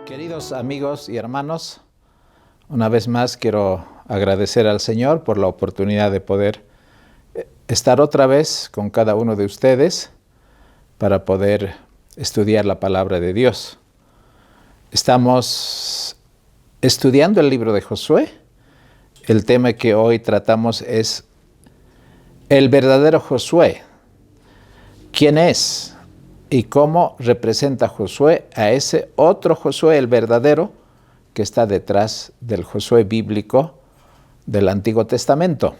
Queridos amigos y hermanos, una vez más quiero agradecer al Señor por la oportunidad de poder estar otra vez con cada uno de ustedes para poder estudiar la palabra de Dios. Estamos estudiando el libro de Josué. El tema que hoy tratamos es el verdadero Josué. ¿Quién es? Y cómo representa Josué a ese otro Josué, el verdadero, que está detrás del Josué bíblico del Antiguo Testamento.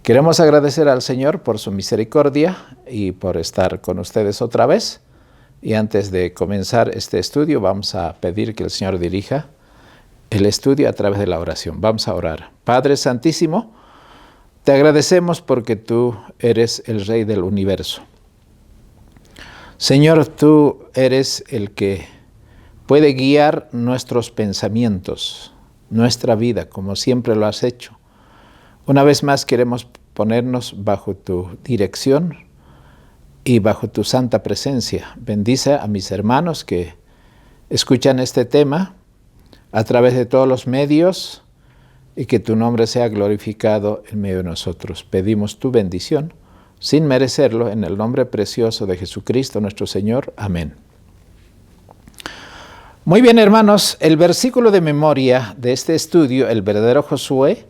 Queremos agradecer al Señor por su misericordia y por estar con ustedes otra vez. Y antes de comenzar este estudio, vamos a pedir que el Señor dirija el estudio a través de la oración. Vamos a orar. Padre Santísimo, te agradecemos porque tú eres el Rey del universo. Señor, tú eres el que puede guiar nuestros pensamientos, nuestra vida, como siempre lo has hecho. Una vez más queremos ponernos bajo tu dirección y bajo tu santa presencia. Bendice a mis hermanos que escuchan este tema a través de todos los medios y que tu nombre sea glorificado en medio de nosotros. Pedimos tu bendición sin merecerlo, en el nombre precioso de Jesucristo nuestro Señor. Amén. Muy bien, hermanos, el versículo de memoria de este estudio, el verdadero Josué,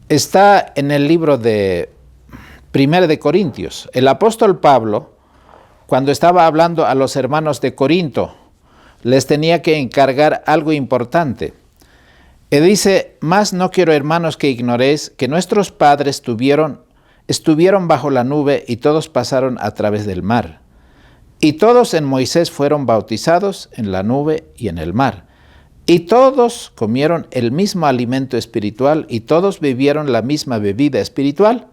está en el libro de 1 de Corintios. El apóstol Pablo, cuando estaba hablando a los hermanos de Corinto, les tenía que encargar algo importante. Y dice: mas no quiero, hermanos, que ignoréis que nuestros padres estuvieron bajo la nube y todos pasaron a través del mar. Y todos en Moisés fueron bautizados en la nube y en el mar. Y todos comieron el mismo alimento espiritual y todos bebieron la misma bebida espiritual,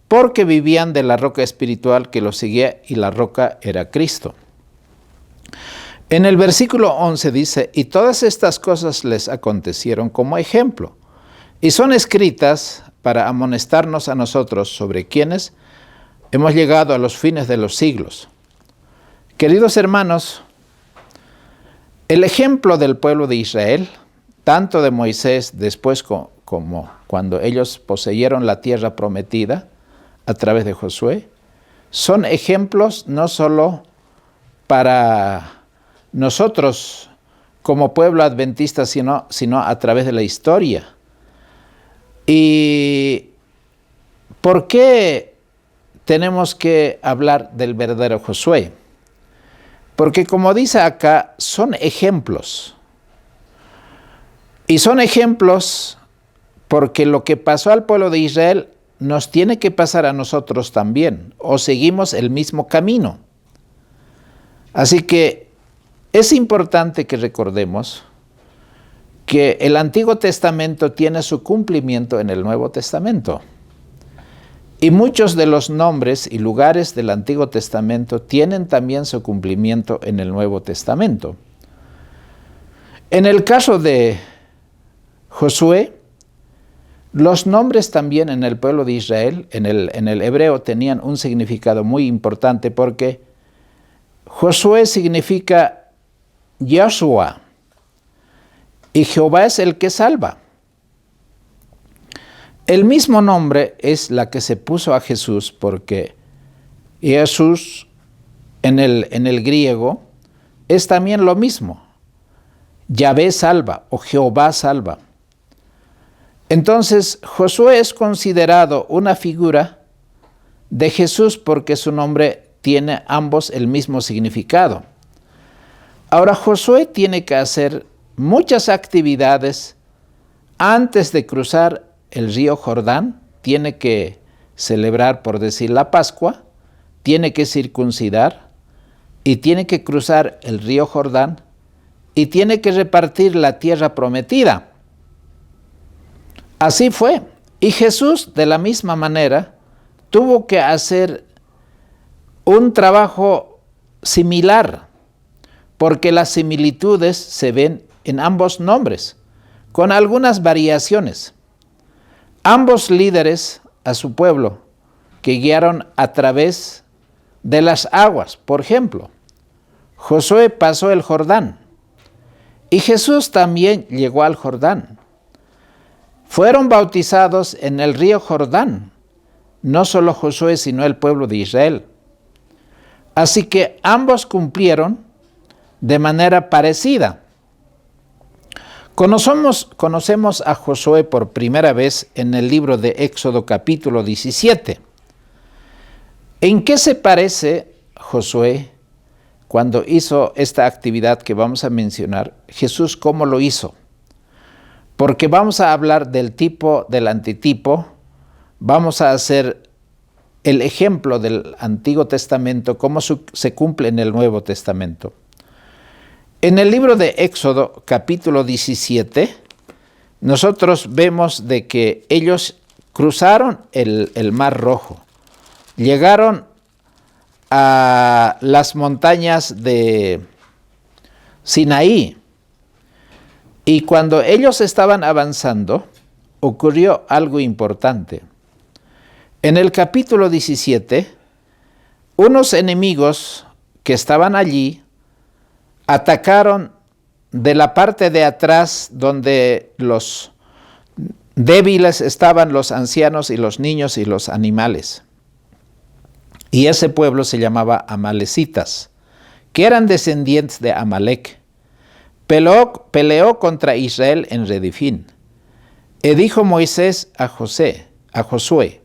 porque vivían de la roca espiritual que los seguía, y la roca era Cristo. En el versículo 11 dice: y todas estas cosas les acontecieron como ejemplo, y son escritas para amonestarnos a nosotros, sobre quienes hemos llegado a los fines de los siglos. Queridos hermanos, el ejemplo del pueblo de Israel, tanto de Moisés después como cuando ellos poseyeron la tierra prometida a través de Josué, son ejemplos no solo para nosotros como pueblo adventista, sino a través de la historia. ¿Y por qué tenemos que hablar del verdadero Josué? Porque, como dice acá, son ejemplos. Y son ejemplos porque lo que pasó al pueblo de Israel nos tiene que pasar a nosotros también, o seguimos el mismo camino. Así que es importante que recordemos que el Antiguo Testamento tiene su cumplimiento en el Nuevo Testamento. Y muchos de los nombres y lugares del Antiguo Testamento tienen también su cumplimiento en el Nuevo Testamento. En el caso de Josué, los nombres también en el pueblo de Israel, en el hebreo, tenían un significado muy importante, porque Josué significa Joshua, y Jehová es el que salva. El mismo nombre es la que se puso a Jesús, porque Jesús en el griego es también lo mismo. Yahvé salva o Jehová salva. Entonces, Josué es considerado una figura de Jesús porque su nombre tiene ambos el mismo significado. Ahora, Josué tiene que hacer muchas actividades antes de cruzar el río Jordán. Tiene que celebrar, por decir, la Pascua, tiene que circuncidar y tiene que cruzar el río Jordán y tiene que repartir la tierra prometida. Así fue. Y Jesús, de la misma manera, tuvo que hacer un trabajo similar, porque las similitudes se ven en ambos nombres, con algunas variaciones. Ambos líderes a su pueblo que guiaron a través de las aguas. Por ejemplo, Josué pasó el Jordán Y Jesús también llegó al Jordán. Fueron bautizados en el río Jordán, no solo Josué, sino el pueblo de Israel. Así que ambos cumplieron de manera parecida. Conocemos a Josué por primera vez en el libro de Éxodo capítulo 17. ¿En qué se parece Josué cuando hizo esta actividad que vamos a mencionar? Jesús, ¿cómo lo hizo? Porque vamos a hablar del tipo, del antitipo, vamos a hacer el ejemplo del Antiguo Testamento, cómo se cumple en el Nuevo Testamento. En el libro de Éxodo, capítulo 17, nosotros vemos de que ellos cruzaron el Mar Rojo, llegaron a las montañas de Sinaí, y cuando ellos estaban avanzando, ocurrió algo importante. En el capítulo 17, unos enemigos que estaban allí atacaron de la parte de atrás donde los débiles estaban, los ancianos y los niños y los animales. Y ese pueblo se llamaba Amalecitas, que eran descendientes de Amalec. Peleó contra Israel en Redifín. Y dijo Moisés a Josué,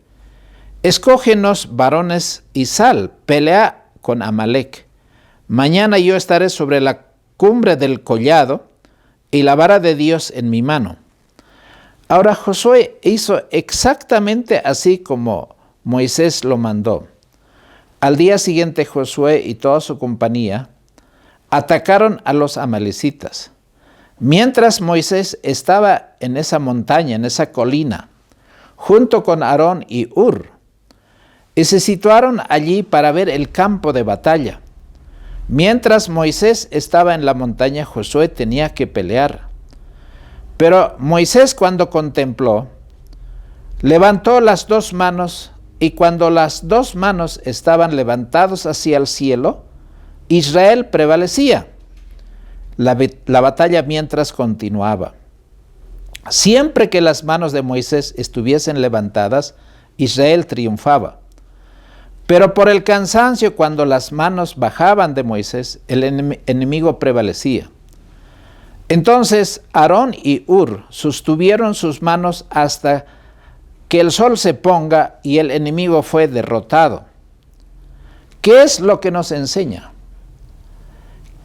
escógenos varones y sal, pelea con Amalec. Mañana yo estaré sobre la cumbre del collado y la vara de Dios en mi mano. Ahora Josué hizo exactamente así como Moisés lo mandó. Al día siguiente Josué y toda su compañía atacaron a los amalecitas. Mientras Moisés estaba en esa montaña, en esa colina, junto con Aarón y Hur, y se situaron allí para ver el campo de batalla. Mientras Moisés estaba en la montaña, Josué tenía que pelear. Pero Moisés, cuando contempló, levantó las dos manos, y cuando las dos manos estaban levantadas hacia el cielo, Israel prevalecía. La batalla mientras continuaba. Siempre que las manos de Moisés estuviesen levantadas, Israel triunfaba. Pero por el cansancio, cuando las manos bajaban de Moisés, el enemigo prevalecía. Entonces Aarón y Hur sostuvieron sus manos hasta que el sol se ponga y el enemigo fue derrotado. ¿Qué es lo que nos enseña?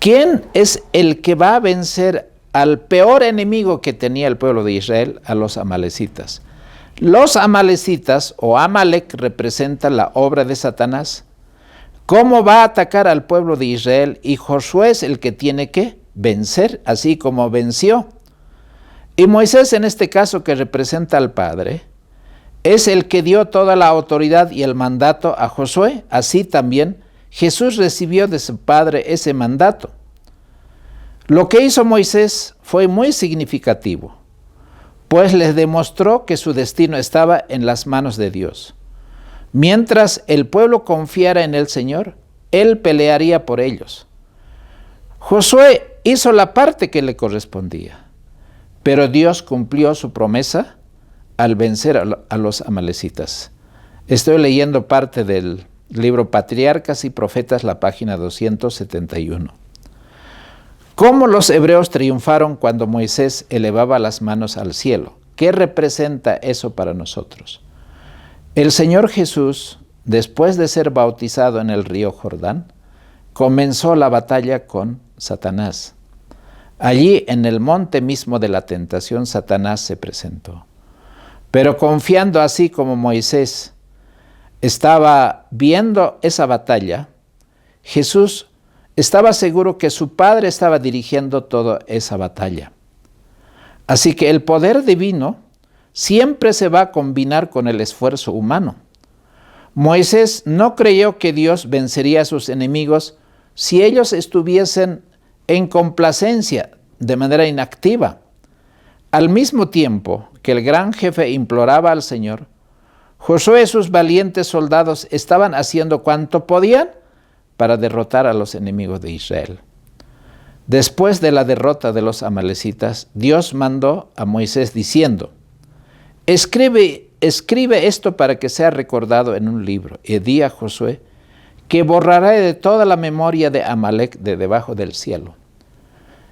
¿Quién es el que va a vencer al peor enemigo que tenía el pueblo de Israel? A los amalecitas. Los amalecitas o Amalec representan la obra de Satanás. ¿Cómo va a atacar al pueblo de Israel? Y Josué es el que tiene que vencer, así como venció. Y Moisés, en este caso que representa al Padre, es el que dio toda la autoridad y el mandato a Josué. Así también Jesús recibió de su Padre ese mandato. Lo que hizo Moisés fue muy significativo, pues les demostró que su destino estaba en las manos de Dios. Mientras el pueblo confiara en el Señor, Él pelearía por ellos. Josué hizo la parte que le correspondía, pero Dios cumplió su promesa al vencer a los amalecitas. Estoy leyendo parte del libro Patriarcas y Profetas, la página 271. ¿Cómo los hebreos triunfaron cuando Moisés elevaba las manos al cielo? ¿Qué representa eso para nosotros? El Señor Jesús, después de ser bautizado en el río Jordán, comenzó la batalla con Satanás. Allí, en el monte mismo de la tentación, Satanás se presentó. Pero confiando así como Moisés estaba viendo esa batalla, Jesús estaba seguro que su Padre estaba dirigiendo toda esa batalla. Así que el poder divino siempre se va a combinar con el esfuerzo humano. Moisés no creyó que Dios vencería a sus enemigos si ellos estuviesen en complacencia, de manera inactiva. Al mismo tiempo que el gran jefe imploraba al Señor, Josué y sus valientes soldados estaban haciendo cuanto podían para derrotar a los enemigos de Israel. Después de la derrota de los amalecitas, Dios mandó a Moisés diciendo: escribe esto para que sea recordado en un libro, y di a Josué que borraré de toda la memoria de Amalec de debajo del cielo.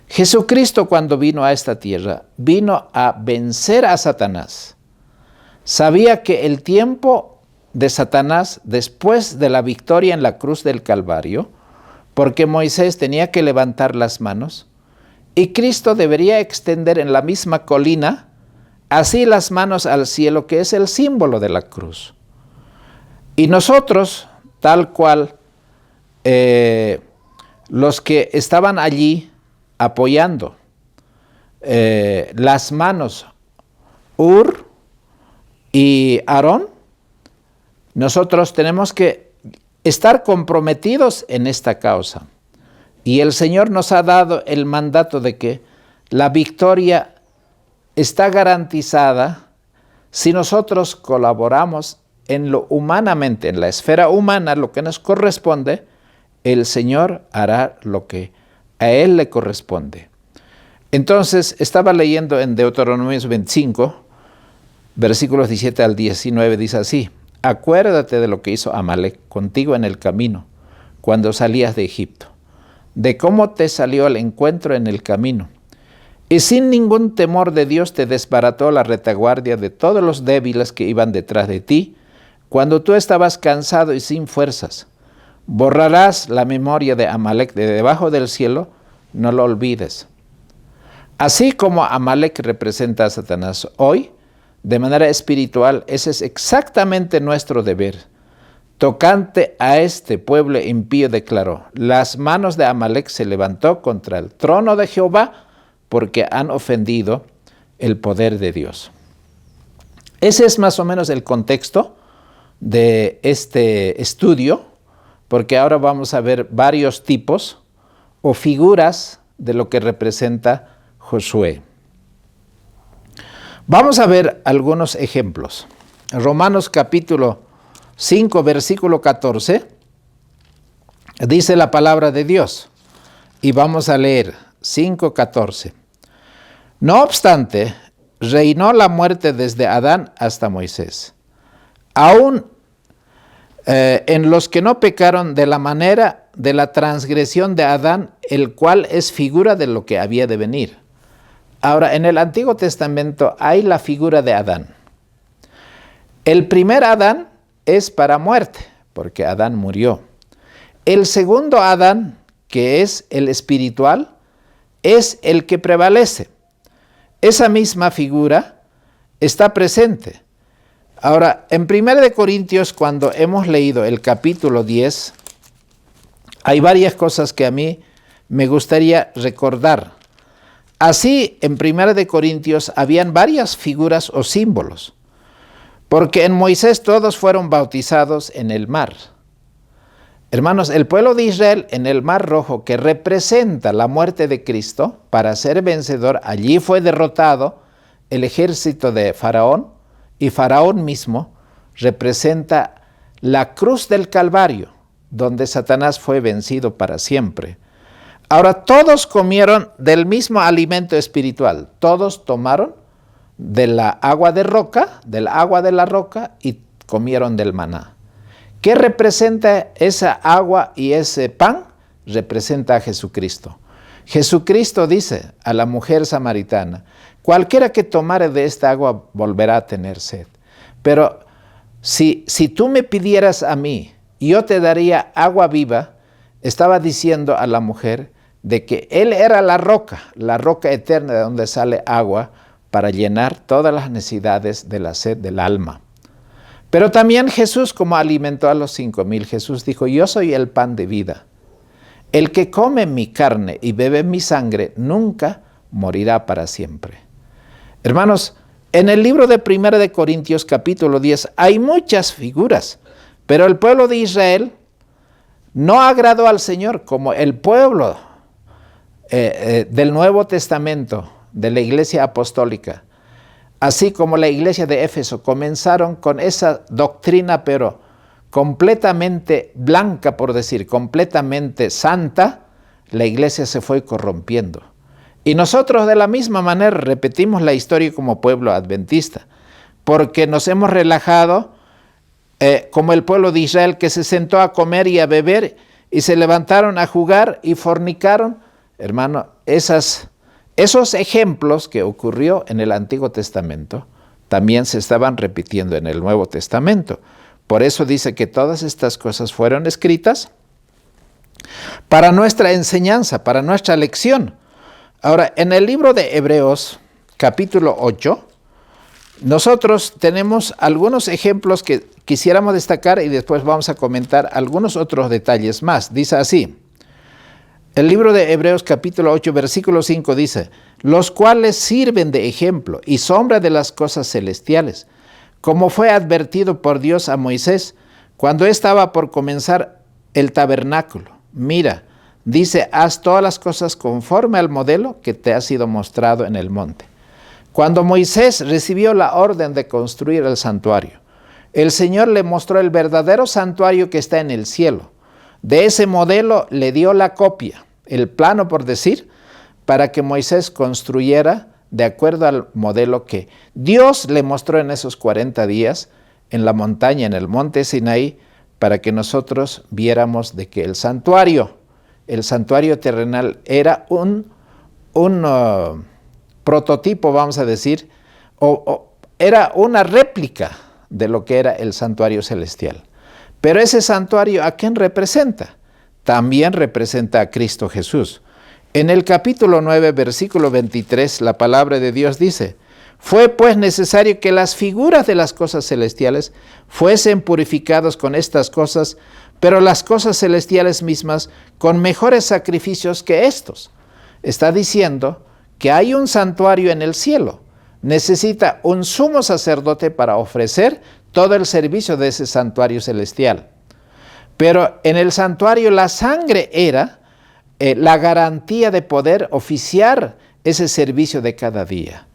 Jesucristo, cuando vino a esta tierra, vino a vencer a Satanás. Sabía que el tiempo de Satanás, después de la victoria en la cruz del Calvario, porque Moisés tenía que levantar las manos, y Cristo debería extender en la misma colina, así las manos al cielo, que es el símbolo de la cruz. Y nosotros, tal cual, los que estaban allí apoyando las manos, Ur y Aarón, nosotros tenemos que estar comprometidos en esta causa. Y el Señor nos ha dado el mandato de que la victoria está garantizada si nosotros colaboramos en lo humanamente, en la esfera humana, lo que nos corresponde. El Señor hará lo que a Él le corresponde. Entonces, estaba leyendo en Deuteronomio 25, versículos 17 al 19, dice así: acuérdate de lo que hizo Amalec contigo en el camino, cuando salías de Egipto, de cómo te salió al encuentro en el camino, y sin ningún temor de Dios te desbarató la retaguardia de todos los débiles que iban detrás de ti, cuando tú estabas cansado y sin fuerzas. Borrarás la memoria de Amalec de debajo del cielo, no lo olvides. Así como Amalec representa a Satanás hoy, de manera espiritual, ese es exactamente nuestro deber. Tocante a este pueblo impío declaró: las manos de Amalec se levantó contra el trono de Jehová, porque han ofendido el poder de Dios. Ese es más o menos el contexto de este estudio, porque ahora vamos a ver varios tipos o figuras de lo que representa Josué. Vamos a ver algunos ejemplos. Romanos capítulo 5, versículo 14, dice la palabra de Dios, y vamos a leer 5:14. No obstante, reinó la muerte desde Adán hasta Moisés, aún en los que no pecaron de la manera de la transgresión de Adán, el cual es figura de lo que había de venir. Ahora, en el Antiguo Testamento hay la figura de Adán. El primer Adán es para muerte, porque Adán murió. El segundo Adán, que es el espiritual, es el que prevalece. Esa misma figura está presente. Ahora, en 1 Corintios, cuando hemos leído el capítulo 10, hay varias cosas que a mí me gustaría recordar. Así, en 1 Corintios habían varias figuras o símbolos, porque en Moisés todos fueron bautizados en el mar. Hermanos, el pueblo de Israel en el Mar Rojo, que representa la muerte de Cristo, para ser vencedor, allí fue derrotado el ejército de Faraón, y Faraón mismo representa la cruz del Calvario, donde Satanás fue vencido para siempre. Ahora, todos comieron del mismo alimento espiritual, todos tomaron de la agua de roca, del agua de la roca, y comieron del maná. ¿Qué representa esa agua y ese pan? Representa a Jesucristo. Jesucristo dice a la mujer samaritana: cualquiera que tomare de esta agua volverá a tener sed. Pero si tú me pidieras a mí, yo te daría agua viva, estaba diciendo a la mujer de que Él era la roca eterna de donde sale agua para llenar todas las necesidades de la sed del alma. Pero también Jesús, como alimentó a los 5,000, Jesús dijo: yo soy el pan de vida. El que come mi carne y bebe mi sangre nunca morirá para siempre. Hermanos, en el libro de 1 Corintios capítulo 10 hay muchas figuras, pero el pueblo de Israel no agradó al Señor como el pueblo del Nuevo Testamento, de la Iglesia Apostólica. Así como la iglesia de Éfeso comenzaron con esa doctrina, pero completamente blanca, por decir, completamente santa, la iglesia se fue corrompiendo. Y nosotros de la misma manera repetimos la historia como pueblo adventista, porque nos hemos relajado como el pueblo de Israel, que se sentó a comer y a beber y se levantaron a jugar y fornicaron. Hermano, esos ejemplos que ocurrió en el Antiguo Testamento también se estaban repitiendo en el Nuevo Testamento. Por eso dice que todas estas cosas fueron escritas para nuestra enseñanza, para nuestra lección. Ahora, en el libro de Hebreos, capítulo 8, nosotros tenemos algunos ejemplos que quisiéramos destacar y después vamos a comentar algunos otros detalles más. Dice así, el libro de Hebreos capítulo 8, versículo 5 dice, los cuales sirven de ejemplo y sombra de las cosas celestiales, como fue advertido por Dios a Moisés cuando estaba por comenzar el tabernáculo. Mira, dice, haz todas las cosas conforme al modelo que te ha sido mostrado en el monte. Cuando Moisés recibió la orden de construir el santuario, el Señor le mostró el verdadero santuario que está en el cielo. De ese modelo le dio la copia, el plano por decir, para que Moisés construyera de acuerdo al modelo que Dios le mostró en esos 40 días en la montaña, en el monte Sinaí, para que nosotros viéramos de que el santuario terrenal era un prototipo, vamos a decir, era una réplica de lo que era el santuario celestial. Pero ese santuario, ¿a quién representa? También representa a Cristo Jesús. En el capítulo 9, versículo 23, la palabra de Dios dice, fue pues necesario que las figuras de las cosas celestiales fuesen purificadas con estas cosas, pero las cosas celestiales mismas con mejores sacrificios que estos. Está diciendo que hay un santuario en el cielo. Necesita un sumo sacerdote para ofrecer todo el servicio de ese santuario celestial. Pero en el santuario la sangre era la garantía de poder oficiar ese servicio de cada día.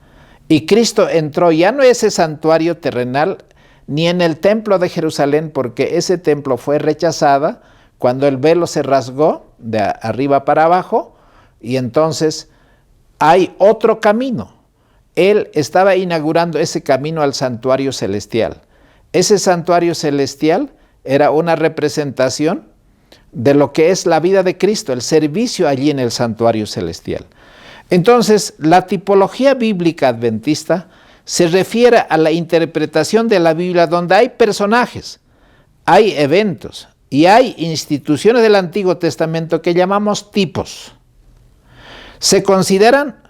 Y Cristo entró ya no en ese santuario terrenal ni en el templo de Jerusalén, porque ese templo fue rechazada cuando el velo se rasgó de arriba para abajo, y entonces hay otro camino. Él estaba inaugurando ese camino al santuario celestial. Ese santuario celestial era una representación de lo que es la vida de Cristo, el servicio allí en el santuario celestial. Entonces, la tipología bíblica adventista se refiere a la interpretación de la Biblia donde hay personajes, hay eventos y hay instituciones del Antiguo Testamento que llamamos tipos. Se consideran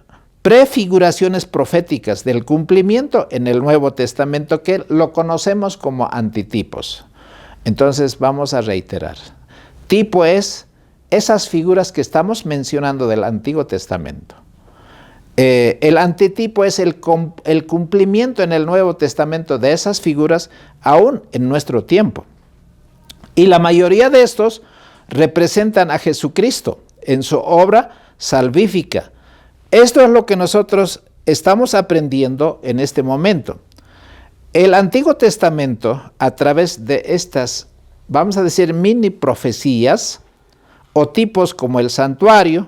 prefiguraciones proféticas del cumplimiento en el Nuevo Testamento, que lo conocemos como antitipos. Entonces vamos a reiterar. Tipo es esas figuras que estamos mencionando del Antiguo Testamento. El antitipo es el cumplimiento en el Nuevo Testamento de esas figuras aún en nuestro tiempo. Y la mayoría de estos representan a Jesucristo en su obra salvífica. Esto es lo que nosotros estamos aprendiendo en este momento. El Antiguo Testamento, a través de estas, vamos a decir, mini profecías o tipos como el santuario,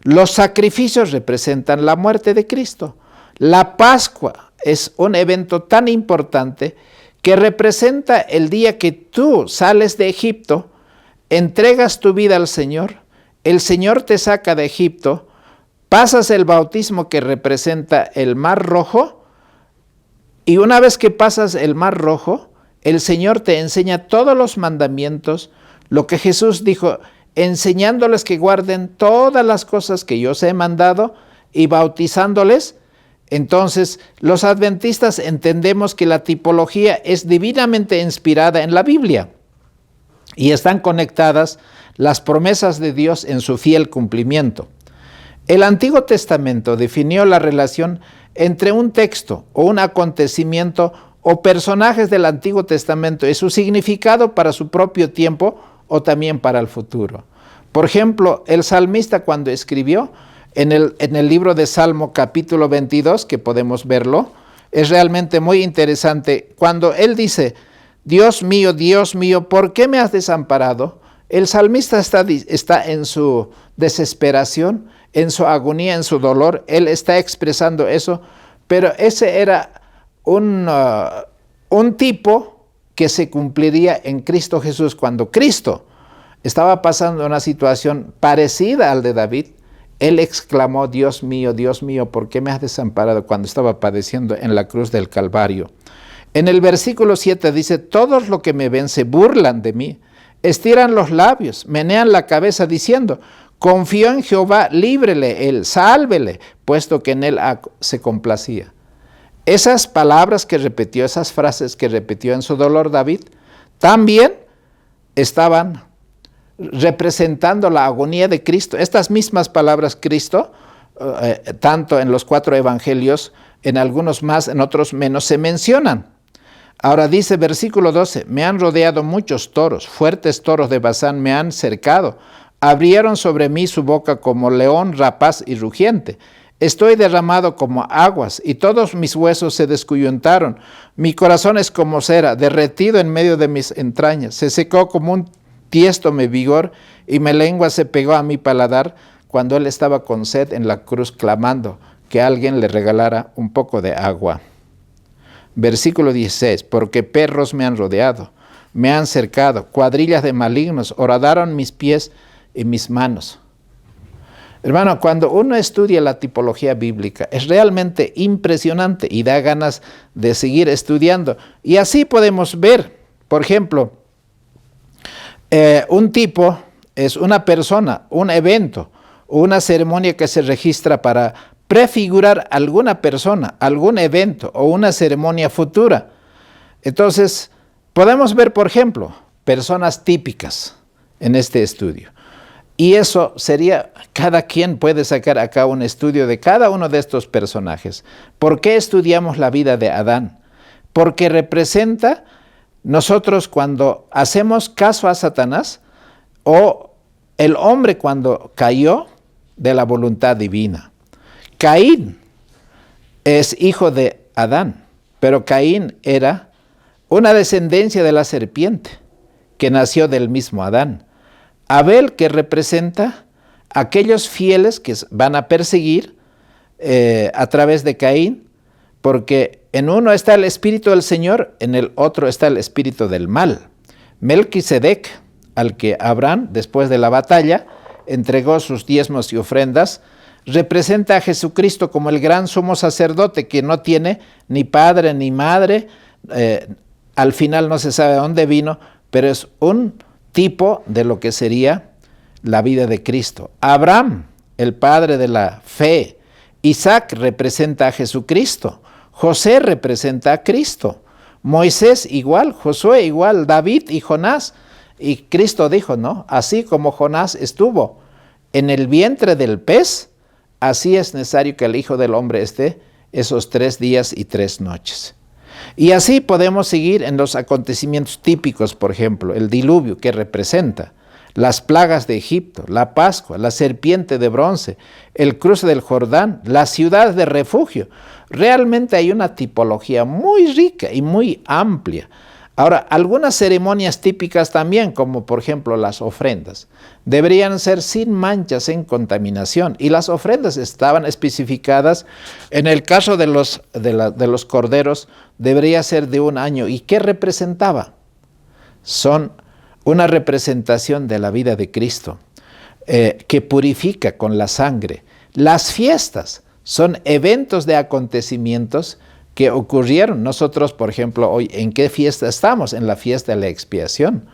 los sacrificios representan la muerte de Cristo. La Pascua es un evento tan importante que representa el día que tú sales de Egipto, entregas tu vida al Señor, el Señor te saca de Egipto, pasas el bautismo que representa el Mar Rojo, y una vez que pasas el Mar Rojo, el Señor te enseña todos los mandamientos, lo que Jesús dijo, enseñándoles que guarden todas las cosas que yo os he mandado y bautizándoles. Entonces, los adventistas entendemos que la tipología es divinamente inspirada en la Biblia y están conectadas las promesas de Dios en su fiel cumplimiento. El Antiguo Testamento definió la relación entre un texto o un acontecimiento o personajes del Antiguo Testamento y su significado para su propio tiempo o también para el futuro. Por ejemplo, el salmista cuando escribió en el libro de Salmo capítulo 22, que podemos verlo, es realmente muy interesante. Cuando él dice, Dios mío, ¿por qué me has desamparado? El salmista está en su desesperación, en su agonía, en su dolor. Él está expresando eso, pero ese era un tipo que se cumpliría en Cristo Jesús. Cuando Cristo estaba pasando una situación parecida al de David, él exclamó: Dios mío, ¿por qué me has desamparado?, cuando estaba padeciendo en la cruz del Calvario. En el versículo 7 dice: todos los que me ven se burlan de mí, estiran los labios, menean la cabeza diciendo: confío en Jehová, líbrele él, sálvele, puesto que en él se complacía. Esas palabras que repitió, esas frases que repitió en su dolor David, también estaban representando la agonía de Cristo. Estas mismas palabras Cristo, tanto en los 4 evangelios, en algunos más, en otros menos, se mencionan. Ahora dice versículo 12: me han rodeado muchos toros, fuertes toros de Basán me han cercado, abrieron sobre mí su boca como león rapaz y rugiente. Estoy derramado como aguas, y todos mis huesos se descoyuntaron. Mi corazón es como cera, derretido en medio de mis entrañas. Se secó como un tiesto mi vigor, y mi lengua se pegó a mi paladar, cuando él estaba con sed en la cruz, clamando que alguien le regalara un poco de agua. Versículo 16: porque perros me han rodeado, me han cercado, cuadrillas de malignos horadaron mis pies y mis manos. Hermano, cuando uno estudia la tipología bíblica, es realmente impresionante y da ganas de seguir estudiando. Y así podemos ver, por ejemplo, un tipo es una persona, un evento, una ceremonia que se registra para prefigurar alguna persona, algún evento o una ceremonia futura. Entonces, podemos ver, por ejemplo, personas típicas en este estudio. Y eso sería, cada quien puede sacar acá un estudio de cada uno de estos personajes. ¿Por qué estudiamos la vida de Adán? Porque representa nosotros cuando hacemos caso a Satanás, o el hombre cuando cayó de la voluntad divina. Caín es hijo de Adán, pero Caín era una descendencia de la serpiente que nació del mismo Adán. Abel, que representa a aquellos fieles que van a perseguir a través de Caín, porque en uno está el espíritu del Señor, en el otro está el espíritu del mal. Melquisedec, al que Abraham, después de la batalla, entregó sus diezmos y ofrendas, representa a Jesucristo como el gran sumo sacerdote que no tiene ni padre ni madre, al final no se sabe de dónde vino, pero es un tipo de lo que sería la vida de Cristo. Abraham, el padre de la fe. Isaac representa a Jesucristo. José representa a Cristo. Moisés igual, Josué igual, David y Jonás. Y Cristo dijo, ¿no? Así como Jonás estuvo en el vientre del pez, así es necesario que el Hijo del Hombre esté esos 3 días y 3 noches. Y así podemos seguir en los acontecimientos típicos, por ejemplo, el diluvio, que representa las plagas de Egipto, la Pascua, la serpiente de bronce, el cruce del Jordán, la ciudad de refugio. Realmente hay una tipología muy rica y muy amplia. Ahora, algunas ceremonias típicas también, como por ejemplo las ofrendas, deberían ser sin manchas, en contaminación, y las ofrendas estaban especificadas. En el caso de los corderos, debería ser de 1 año. ¿Y qué representaba? Son una representación de la vida de Cristo, que purifica con la sangre. Las fiestas son eventos de acontecimientos que ocurrieron. Nosotros, por ejemplo, hoy, ¿en qué fiesta estamos? En la fiesta de la expiación.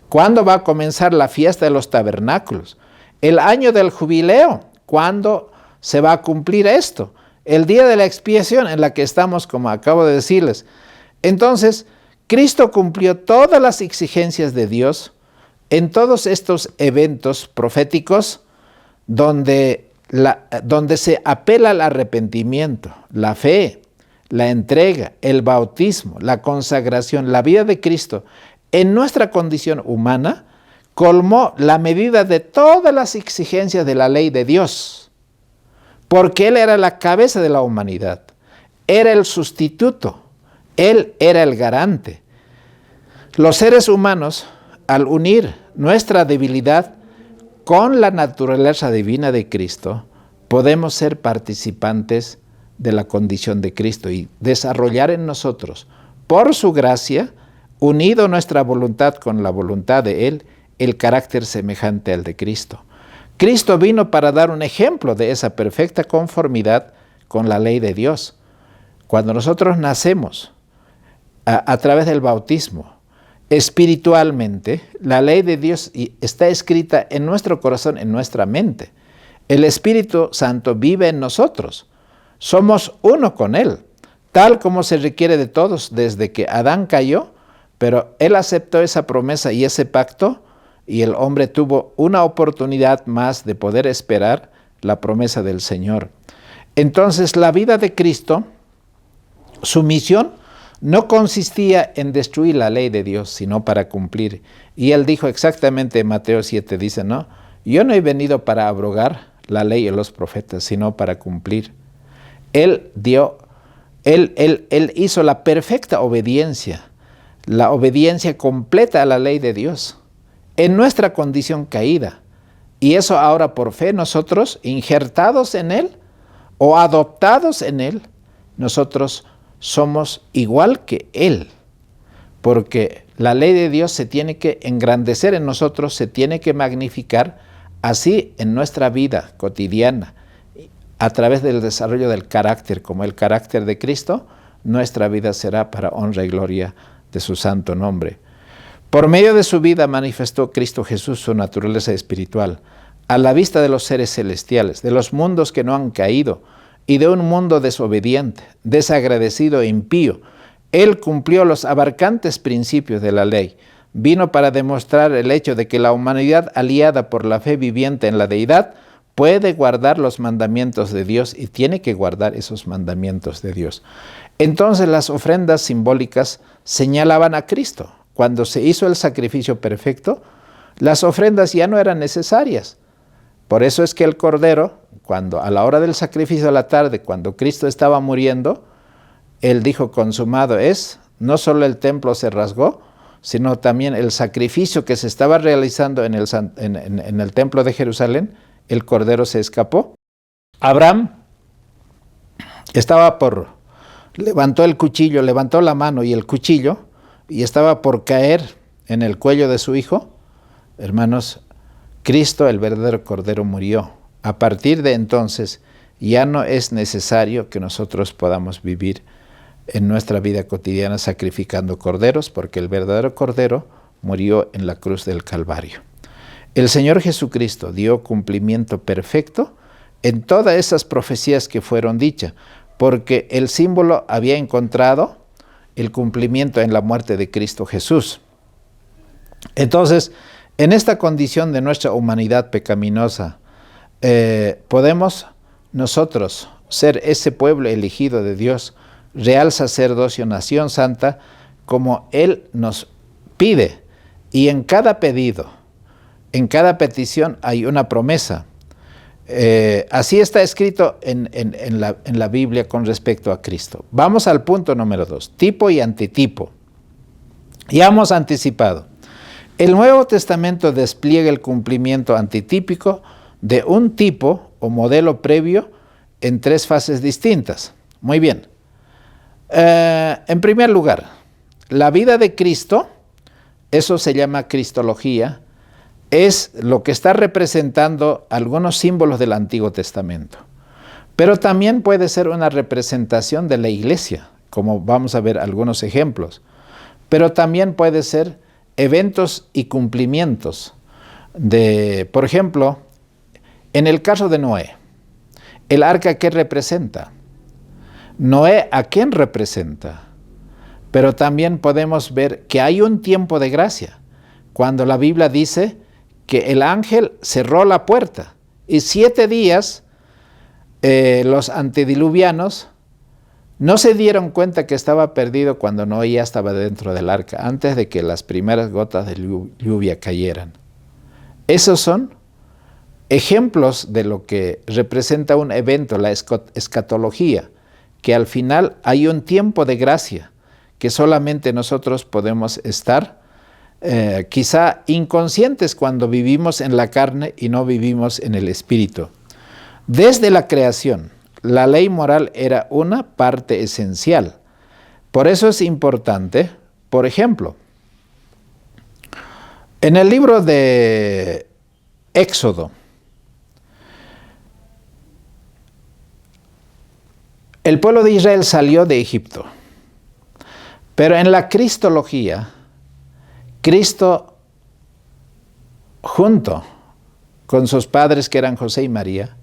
¿Cuándo va a comenzar la fiesta de los tabernáculos? El año del jubileo. ¿Cuándo se va a cumplir esto? El día de la expiación, en la que estamos, como acabo de decirles. Entonces, Cristo cumplió todas las exigencias de Dios en todos estos eventos proféticos donde se apela al arrepentimiento, la fe, la entrega, el bautismo, la consagración. La vida de Cristo en nuestra condición humana colmó la medida de todas las exigencias de la ley de Dios, porque Él era la cabeza de la humanidad, era el sustituto, Él era el garante. Los seres humanos al unir nuestra debilidad con la naturaleza divina de Cristo, podemos ser participantes de la condición de Cristo y desarrollar en nosotros, por su gracia, unido nuestra voluntad con la voluntad de Él, el carácter semejante al de Cristo. Cristo vino para dar un ejemplo de esa perfecta conformidad con la ley de Dios. Cuando nosotros nacemos a través del bautismo, espiritualmente, la ley de Dios está escrita en nuestro corazón, en nuestra mente. El Espíritu Santo vive en nosotros. Somos uno con Él, tal como se requiere de todos desde que Adán cayó, pero Él aceptó esa promesa y ese pacto, y el hombre tuvo una oportunidad más de poder esperar la promesa del Señor. Entonces, la vida de Cristo, su misión no consistía en destruir la ley de Dios, sino para cumplir. Y Él dijo exactamente en Mateo 7, dice, ¿no? Yo no he venido para abrogar la ley y los profetas, sino para cumplir. Él hizo la perfecta obediencia, la obediencia completa a la ley de Dios, en nuestra condición caída. Y eso ahora por fe nosotros, injertados en Él o adoptados en Él, nosotros somos igual que Él. Porque la ley de Dios se tiene que engrandecer en nosotros, se tiene que magnificar, así en nuestra vida cotidiana, a través del desarrollo del carácter, como el carácter de Cristo, nuestra vida será para honra y gloria de su santo nombre. Por medio de su vida manifestó Cristo Jesús su naturaleza espiritual, a la vista de los seres celestiales, de los mundos que no han caído, y de un mundo desobediente, desagradecido e impío. Él cumplió los abarcantes principios de la ley. Vino para demostrar el hecho de que la humanidad aliada por la fe viviente en la deidad puede guardar los mandamientos de Dios y tiene que guardar esos mandamientos de Dios. Entonces las ofrendas simbólicas señalaban a Cristo. Cuando se hizo el sacrificio perfecto, las ofrendas ya no eran necesarias. Por eso es que el Cordero, cuando a la hora del sacrificio de la tarde, cuando Cristo estaba muriendo, Él dijo, consumado es. No solo el templo se rasgó, sino también el sacrificio que se estaba realizando en el templo de Jerusalén, el Cordero se escapó. Abraham levantó el cuchillo, levantó la mano y el cuchillo, y estaba por caer en el cuello de su hijo. Hermanos, Cristo, el verdadero Cordero, murió. A partir de entonces, ya no es necesario que nosotros podamos vivir en nuestra vida cotidiana sacrificando corderos, porque el verdadero Cordero murió en la cruz del Calvario. El Señor Jesucristo dio cumplimiento perfecto en todas esas profecías que fueron dichas, porque el símbolo había encontrado el cumplimiento en la muerte de Cristo Jesús. Entonces, en esta condición de nuestra humanidad pecaminosa, podemos nosotros ser ese pueblo elegido de Dios, real sacerdocio, nación santa, como Él nos pide. Y en cada pedido, en cada petición hay una promesa. Así está escrito en la Biblia con respecto a Cristo. Vamos al punto número 2, tipo y antitipo. Ya hemos anticipado. El Nuevo Testamento despliega el cumplimiento antitípico de un tipo o modelo previo en 3 fases distintas. Muy bien. En primer lugar, la vida de Cristo, eso se llama cristología, es lo que está representando algunos símbolos del Antiguo Testamento. Pero también puede ser una representación de la iglesia, como vamos a ver algunos ejemplos. Pero también puede ser eventos y cumplimientos por ejemplo, en el caso de Noé, el arca, ¿qué representa? Noé, ¿a quién representa? Pero también podemos ver que hay un tiempo de gracia, cuando la Biblia dice que el ángel cerró la puerta y 7 días los antediluvianos no se dieron cuenta que estaba perdido cuando Noé ya estaba dentro del arca, antes de que las primeras gotas de lluvia cayeran. Esos son ejemplos de lo que representa un evento, la escatología, que al final hay un tiempo de gracia que solamente nosotros podemos estar quizá inconscientes cuando vivimos en la carne y no vivimos en el espíritu. Desde la creación, la ley moral era una parte esencial. Por eso es importante, por ejemplo, en el libro de Éxodo, el pueblo de Israel salió de Egipto, pero en la cristología, Cristo, junto con sus padres que eran José y María,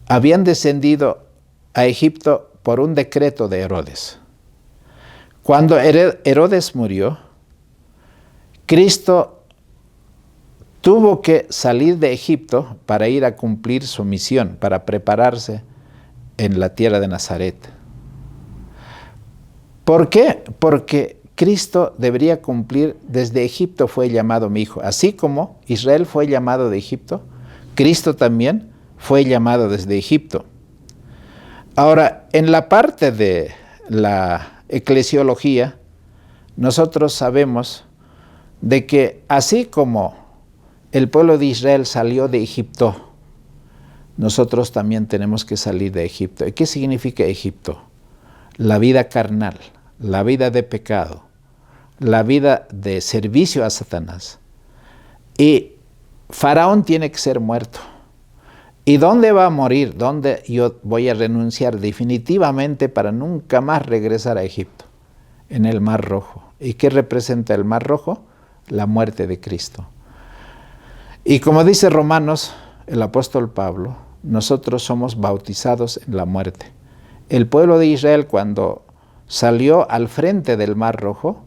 habían descendido a Egipto por un decreto de Herodes. Cuando Herodes murió, Cristo tuvo que salir de Egipto para ir a cumplir su misión, para prepararse en la tierra de Nazaret. ¿Por qué? Porque Cristo debería cumplir, desde Egipto fue llamado mi hijo. Así como Israel fue llamado de Egipto, Cristo también fue llamado desde Egipto. Ahora, en la parte de la eclesiología, nosotros sabemos de que así como el pueblo de Israel salió de Egipto, nosotros también tenemos que salir de Egipto. ¿Y qué significa Egipto? La vida carnal, la vida de pecado, la vida de servicio a Satanás. Y Faraón tiene que ser muerto. ¿Y dónde va a morir? ¿Dónde yo voy a renunciar definitivamente para nunca más regresar a Egipto? En el Mar Rojo. ¿Y qué representa el Mar Rojo? La muerte de Cristo. Y como dice Romanos, el apóstol Pablo, nosotros somos bautizados en la muerte. El pueblo de Israel, cuando salió al frente del Mar Rojo,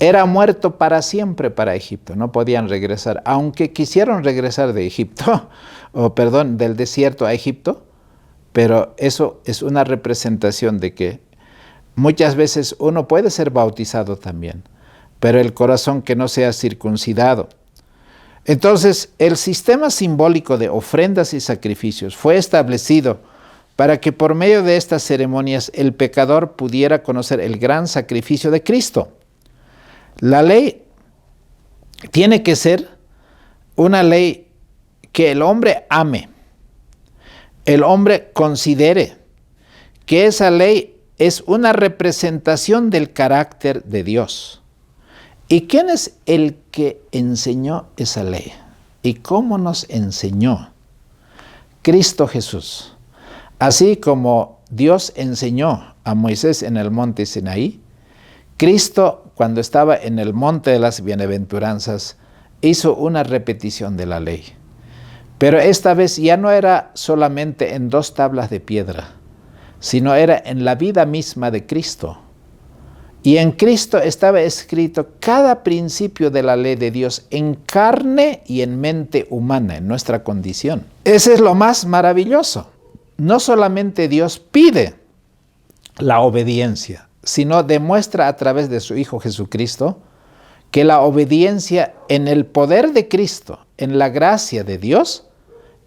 era muerto para siempre para Egipto. No podían regresar, aunque quisieron regresar de Egipto, del desierto a Egipto, pero eso es una representación de que muchas veces uno puede ser bautizado también, pero el corazón que no sea circuncidado. Entonces, el sistema simbólico de ofrendas y sacrificios fue establecido para que por medio de estas ceremonias el pecador pudiera conocer el gran sacrificio de Cristo. La ley tiene que ser una ley que el hombre ame, el hombre considere que esa ley es una representación del carácter de Dios. ¿Y quién es el que enseñó esa ley? ¿Y cómo nos enseñó? Cristo Jesús. Así como Dios enseñó a Moisés en el monte Sinaí, Cristo, cuando estaba en el monte de las bienaventuranzas, hizo una repetición de la ley. Pero esta vez ya no era solamente en 2 tablas de piedra, sino era en la vida misma de Cristo. Y en Cristo estaba escrito cada principio de la ley de Dios en carne y en mente humana, en nuestra condición. Ese es lo más maravilloso. No solamente Dios pide la obediencia, sino demuestra a través de su Hijo Jesucristo que la obediencia en el poder de Cristo, en la gracia de Dios,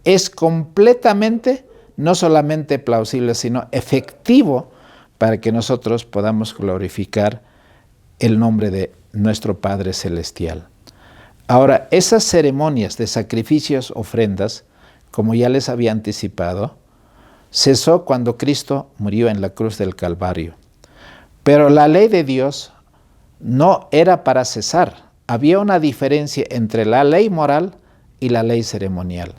es completamente, no solamente plausible, sino efectivo para que nosotros podamos glorificar el nombre de nuestro Padre Celestial. Ahora, esas ceremonias de sacrificios, ofrendas, como ya les había anticipado, cesó cuando Cristo murió en la cruz del Calvario. Pero la ley de Dios no era para cesar. Había una diferencia entre la ley moral y la ley ceremonial.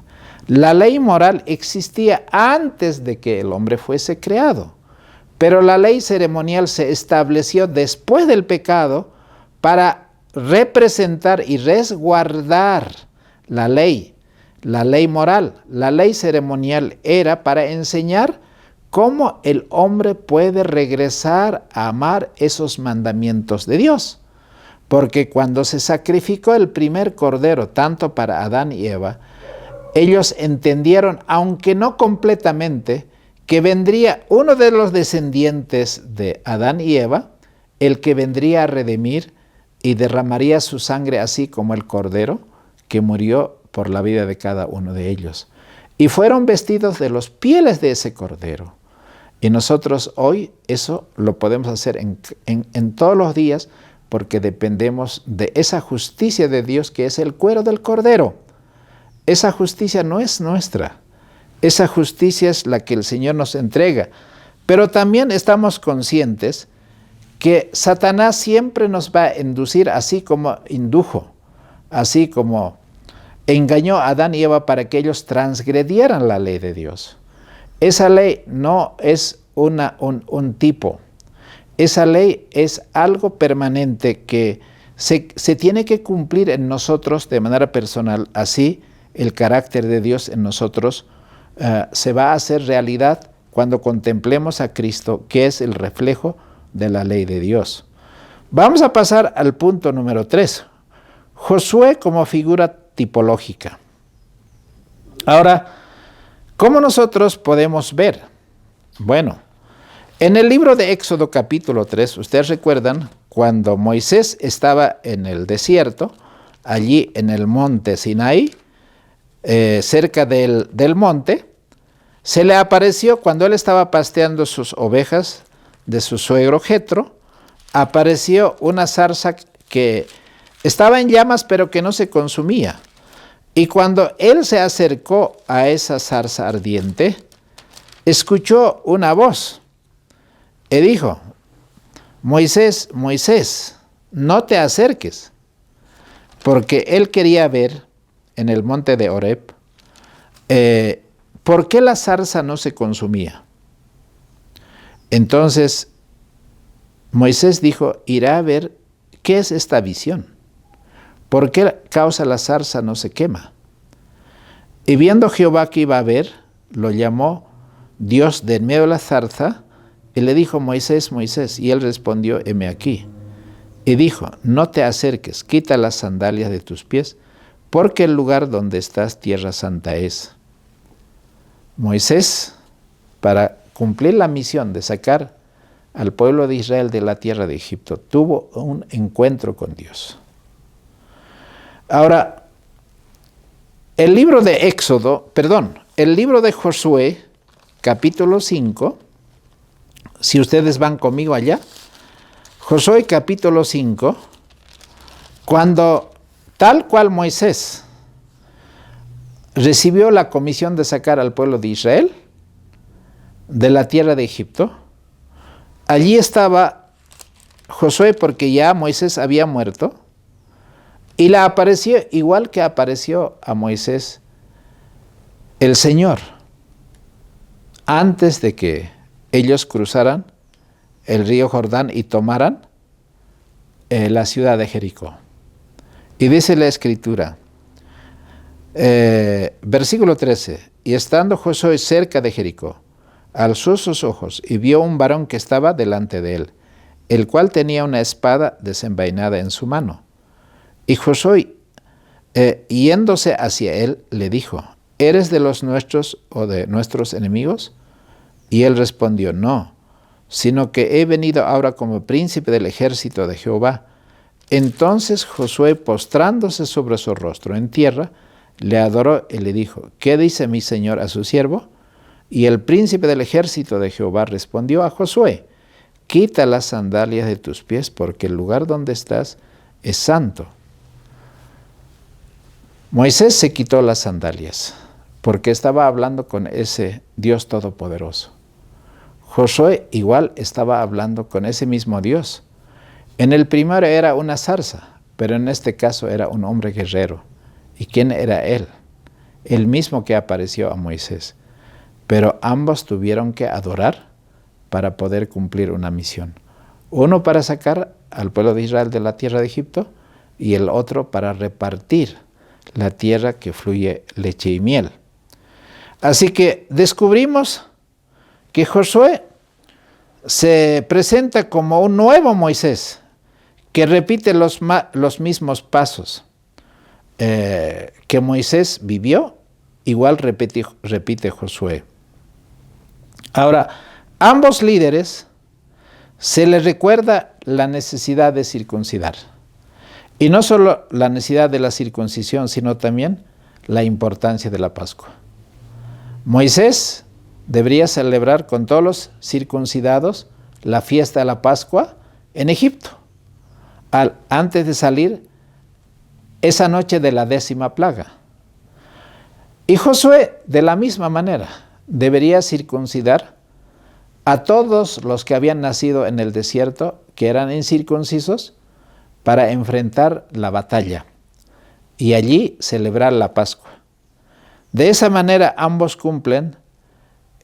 La ley moral existía antes de que el hombre fuese creado, pero la ley ceremonial se estableció después del pecado para representar y resguardar la ley moral. La ley ceremonial era para enseñar cómo el hombre puede regresar a amar esos mandamientos de Dios. Porque cuando se sacrificó el primer cordero, tanto para Adán y Eva, ellos entendieron, aunque no completamente, que vendría uno de los descendientes de Adán y Eva, el que vendría a redimir y derramaría su sangre así como el cordero que murió por la vida de cada uno de ellos. Y fueron vestidos de los pieles de ese cordero. Y nosotros hoy eso lo podemos hacer en todos los días porque dependemos de esa justicia de Dios que es el cuero del cordero. Esa justicia no es nuestra. Esa justicia es la que el Señor nos entrega. Pero también estamos conscientes que Satanás siempre nos va a inducir, así como indujo, así como engañó a Adán y Eva para que ellos transgredieran la ley de Dios. Esa ley no es un tipo. Esa ley es algo permanente que se tiene que cumplir en nosotros de manera personal. Así el carácter de Dios en nosotros se va a hacer realidad cuando contemplemos a Cristo, que es el reflejo de la ley de Dios. Vamos a pasar al punto número 3. Josué como figura tipológica. Ahora, ¿cómo nosotros podemos ver? Bueno, en el libro de Éxodo capítulo 3, ustedes recuerdan cuando Moisés estaba en el desierto, allí en el monte Sinaí, cerca del monte, se le apareció cuando él estaba pasteando sus ovejas de su suegro Jetro, apareció una zarza que estaba en llamas pero que no se consumía. Y cuando él se acercó a esa zarza ardiente, escuchó una voz y dijo: Moisés, Moisés, no te acerques, porque él quería ver en el monte de Horeb por qué la zarza no se consumía. Entonces Moisés dijo: irá a ver qué es esta visión, por qué causa la zarza no se quema. Y viendo Jehová que iba a ver, lo llamó Dios de en medio de la zarza y le dijo: Moisés, Moisés. Y él respondió: heme aquí. Y dijo: no te acerques, quita las sandalias de tus pies, porque el lugar donde estás tierra santa es. Moisés, para cumplir la misión de sacar al pueblo de Israel de la tierra de Egipto, tuvo un encuentro con Dios. Ahora, el libro de el libro de Josué, capítulo 5, si ustedes van conmigo allá, Josué capítulo 5, cuando tal cual Moisés recibió la comisión de sacar al pueblo de Israel de la tierra de Egipto, allí estaba Josué porque ya Moisés había muerto, y le apareció igual que apareció a Moisés el Señor antes de que ellos cruzaran el río Jordán y tomaran la ciudad de Jericó. Y dice la Escritura, versículo 13, y estando Josué cerca de Jericó, alzó sus ojos y vio un varón que estaba delante de él, el cual tenía una espada desenvainada en su mano. Y Josué, yéndose hacia él, le dijo: ¿eres de los nuestros o de nuestros enemigos? Y él respondió: no, sino que he venido ahora como príncipe del ejército de Jehová. Entonces Josué, postrándose sobre su rostro en tierra, le adoró y le dijo: ¿qué dice mi señor a su siervo? Y el príncipe del ejército de Jehová respondió a Josué: quita las sandalias de tus pies, porque el lugar donde estás es santo. Moisés se quitó las sandalias porque estaba hablando con ese Dios todopoderoso. Josué igual estaba hablando con ese mismo Dios. En el primero era una zarza, pero en este caso era un hombre guerrero. ¿Y quién era él? El mismo que apareció a Moisés. Pero ambos tuvieron que adorar para poder cumplir una misión. Uno para sacar al pueblo de Israel de la tierra de Egipto y el otro para repartir la tierra que fluye leche y miel. Así que descubrimos que Josué se presenta como un nuevo Moisés que repite los mismos pasos que Moisés vivió, igual repite Josué. Ahora, ambos líderes se les recuerda la necesidad de circuncidar. Y no solo la necesidad de la circuncisión, sino también la importancia de la Pascua. Moisés debería celebrar con todos los circuncidados la fiesta de la Pascua en Egipto. antes de salir esa noche de la 10ª plaga. Y Josué, de la misma manera, debería circuncidar a todos los que habían nacido en el desierto, que eran incircuncisos, para enfrentar la batalla y allí celebrar la Pascua. De esa manera ambos cumplen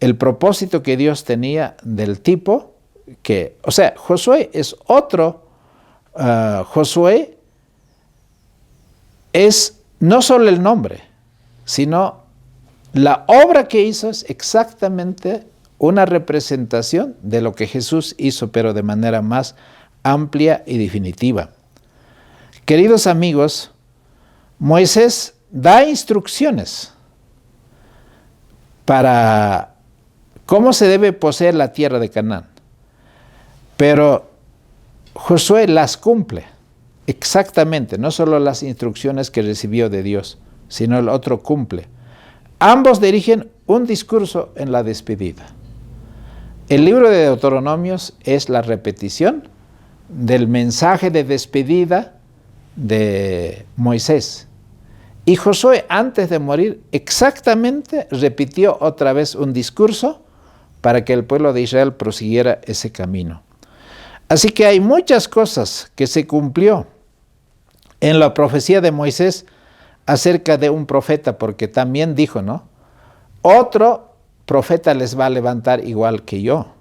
el propósito que Dios tenía del tipo que, o sea, Josué es otro, Josué es no solo el nombre, sino la obra que hizo es exactamente una representación de lo que Jesús hizo, pero de manera más amplia y definitiva. Queridos amigos, Moisés da instrucciones para cómo se debe poseer la tierra de Canaán, pero Josué las cumple exactamente, no solo las instrucciones que recibió de Dios, sino el otro cumple. Ambos dirigen un discurso en la despedida. El libro de Deuteronomios es la repetición del mensaje de despedida de Moisés. Y Josué, antes de morir, exactamente repitió otra vez un discurso para que el pueblo de Israel prosiguiera ese camino. Así que hay muchas cosas que se cumplió en la profecía de Moisés acerca de un profeta, porque también dijo, ¿no? Otro profeta les va a levantar igual que yo.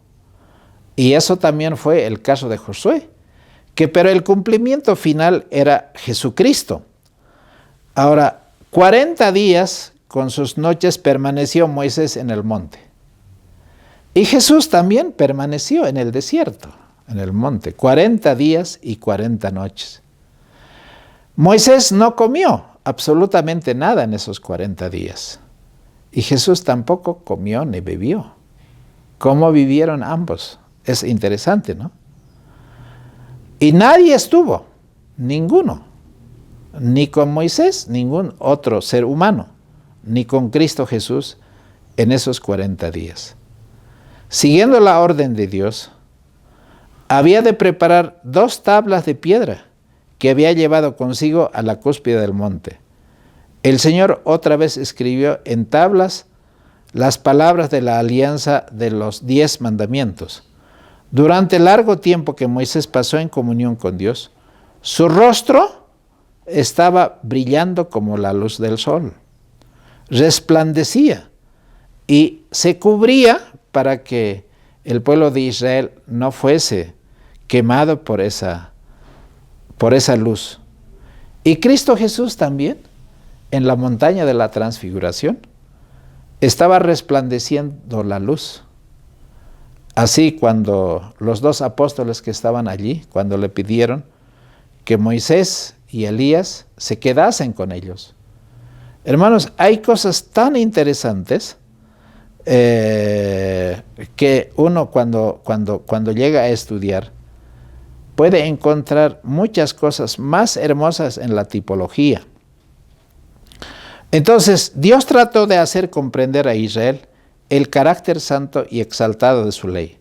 Y eso también fue el caso de Josué, pero el cumplimiento final era Jesucristo. Ahora, 40 días con sus noches permaneció Moisés en el monte. Y Jesús también permaneció en el desierto, en el monte, 40 días y 40 noches. Moisés no comió absolutamente nada en esos 40 días. Y Jesús tampoco comió ni bebió. ¿Cómo vivieron ambos? Es interesante, ¿no? Y nadie estuvo, ninguno, ni con Moisés, ningún otro ser humano, ni con Cristo Jesús en esos 40 días. Siguiendo la orden de Dios, había de preparar 2 tablas de piedra que había llevado consigo a la cúspide del monte. El Señor otra vez escribió en tablas las palabras de la alianza de los 10 mandamientos. Durante el largo tiempo que Moisés pasó en comunión con Dios, su rostro estaba brillando como la luz del sol, resplandecía y se cubría para que el pueblo de Israel no fuese quemado por esa luz. Y Cristo Jesús también, en la montaña de la transfiguración, estaba resplandeciendo la luz. Así, cuando los 2 apóstoles que estaban allí, cuando le pidieron que Moisés y Elías se quedasen con ellos. Hermanos, hay cosas tan interesantes que uno cuando llega a estudiar puede encontrar muchas cosas más hermosas en la tipología. Entonces, Dios trató de hacer comprender a Israel el carácter santo y exaltado de su ley.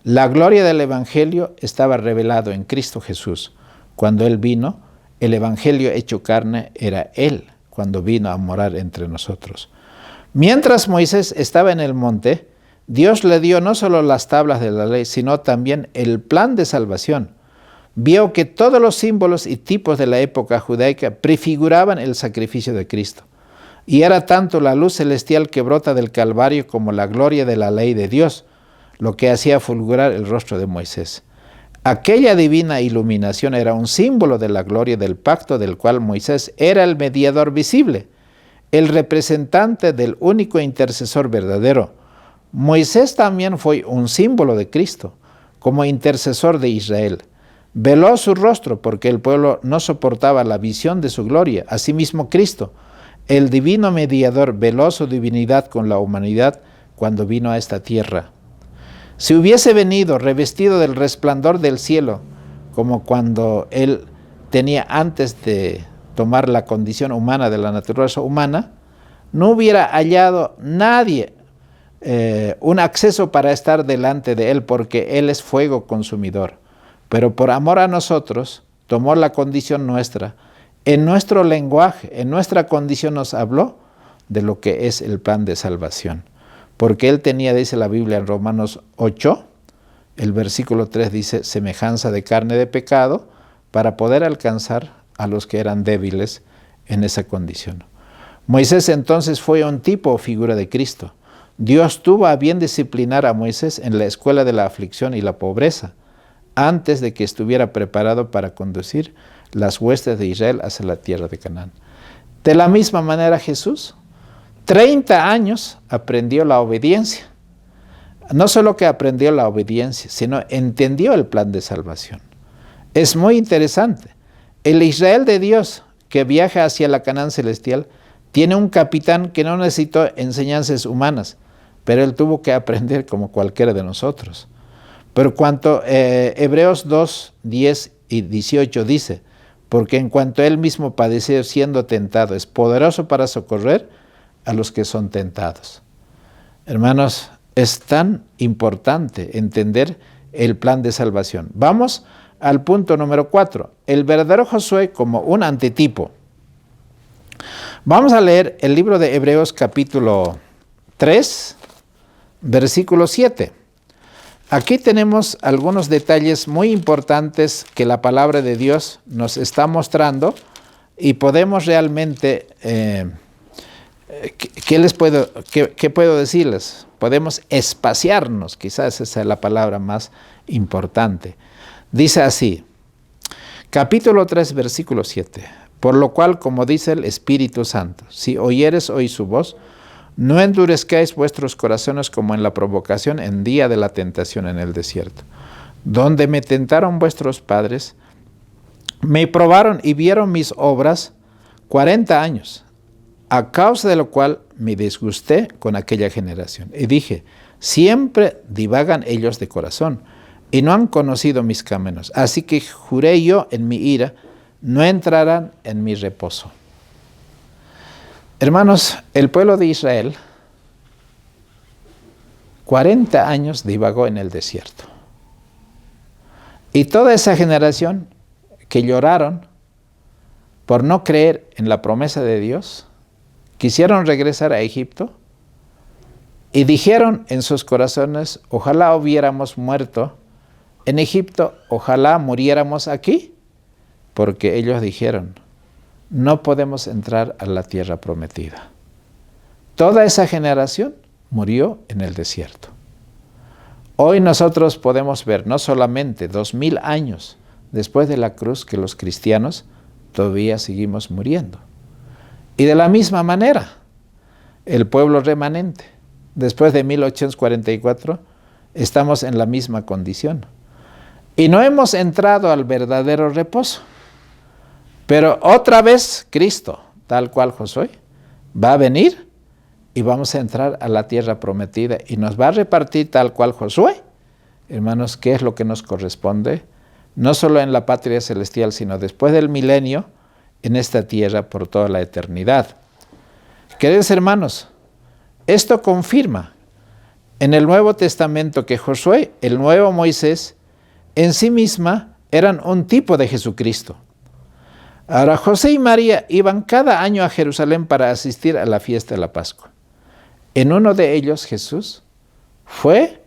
La gloria del Evangelio estaba revelado en Cristo Jesús. Cuando Él vino, el Evangelio hecho carne era Él, cuando vino a morar entre nosotros. Mientras Moisés estaba en el monte, Dios le dio no solo las tablas de la ley, sino también el plan de salvación. Vio que todos los símbolos y tipos de la época judaica prefiguraban el sacrificio de Cristo. Y era tanto la luz celestial que brota del Calvario como la gloria de la ley de Dios, lo que hacía fulgurar el rostro de Moisés. Aquella divina iluminación era un símbolo de la gloria del pacto del cual Moisés era el mediador visible, el representante del único intercesor verdadero. Moisés también fue un símbolo de Cristo, como intercesor de Israel. Veló su rostro porque el pueblo no soportaba la visión de su gloria. Asimismo, Cristo, el divino mediador, veló su divinidad con la humanidad cuando vino a esta tierra. Si hubiese venido revestido del resplandor del cielo, como cuando Él tenía antes de tomar la condición humana de la naturaleza humana, no hubiera hallado nadie un acceso para estar delante de Él, porque Él es fuego consumidor. Pero por amor a nosotros, tomó la condición nuestra, en nuestro lenguaje, en nuestra condición nos habló de lo que es el plan de salvación. Porque Él tenía, dice la Biblia en Romanos 8, el versículo 3 dice, semejanza de carne de pecado, para poder alcanzar a los que eran débiles en esa condición. Moisés entonces fue un tipo o figura de Cristo. Dios tuvo a bien disciplinar a Moisés en la escuela de la aflicción y la pobreza, antes de que estuviera preparado para conducir las huestes de Israel hacia la tierra de Canaán. De la misma manera Jesús, 30 años aprendió la obediencia. No solo que aprendió la obediencia, sino entendió el plan de salvación. Es muy interesante. El Israel de Dios que viaja hacia la Canaán celestial tiene un capitán que no necesitó enseñanzas humanas, pero él tuvo que aprender como cualquiera de nosotros. Pero cuanto Hebreos 2, 10 y 18 dice, porque en cuanto él mismo padeció siendo tentado, es poderoso para socorrer a los que son tentados. Hermanos, es tan importante entender el plan de salvación. Vamos al punto número 4, el verdadero Josué como un antitipo. Vamos a leer el libro de Hebreos capítulo 3, versículo 7. Aquí tenemos algunos detalles muy importantes que la palabra de Dios nos está mostrando y podemos realmente, ¿qué puedo decirles? Podemos espaciarnos, quizás esa es la palabra más importante. Dice así, capítulo 3, versículo 7. Por lo cual, como dice el Espíritu Santo, si oyeres hoy su voz, no endurezcáis vuestros corazones como en la provocación en día de la tentación en el desierto, donde me tentaron vuestros padres, me probaron y vieron mis obras 40 años, a causa de lo cual me disgusté con aquella generación. Y dije, siempre divagan ellos de corazón, y no han conocido mis caminos. Así que juré yo en mi ira, no entrarán en mi reposo. Hermanos, el pueblo de Israel 40 años divagó en el desierto. Y toda esa generación que lloraron por no creer en la promesa de Dios, quisieron regresar a Egipto y dijeron en sus corazones, ojalá hubiéramos muerto en Egipto, ojalá muriéramos aquí, porque ellos dijeron, no podemos entrar a la tierra prometida. Toda esa generación murió en el desierto. Hoy nosotros podemos ver, no solamente 2000 años después de la cruz, que los cristianos todavía seguimos muriendo. Y de la misma manera, el pueblo remanente, después de 1844, estamos en la misma condición. Y no hemos entrado al verdadero reposo. Pero otra vez Cristo, tal cual Josué, va a venir y vamos a entrar a la tierra prometida y nos va a repartir tal cual Josué. Hermanos, ¿qué es lo que nos corresponde? No solo en la patria celestial, sino después del milenio, en esta tierra por toda la eternidad. Queridos hermanos, esto confirma en el Nuevo Testamento que Josué, el nuevo Moisés, en sí misma eran un tipo de Jesucristo. Ahora, José y María iban cada año a Jerusalén para asistir a la fiesta de la Pascua. En uno de ellos, Jesús fue,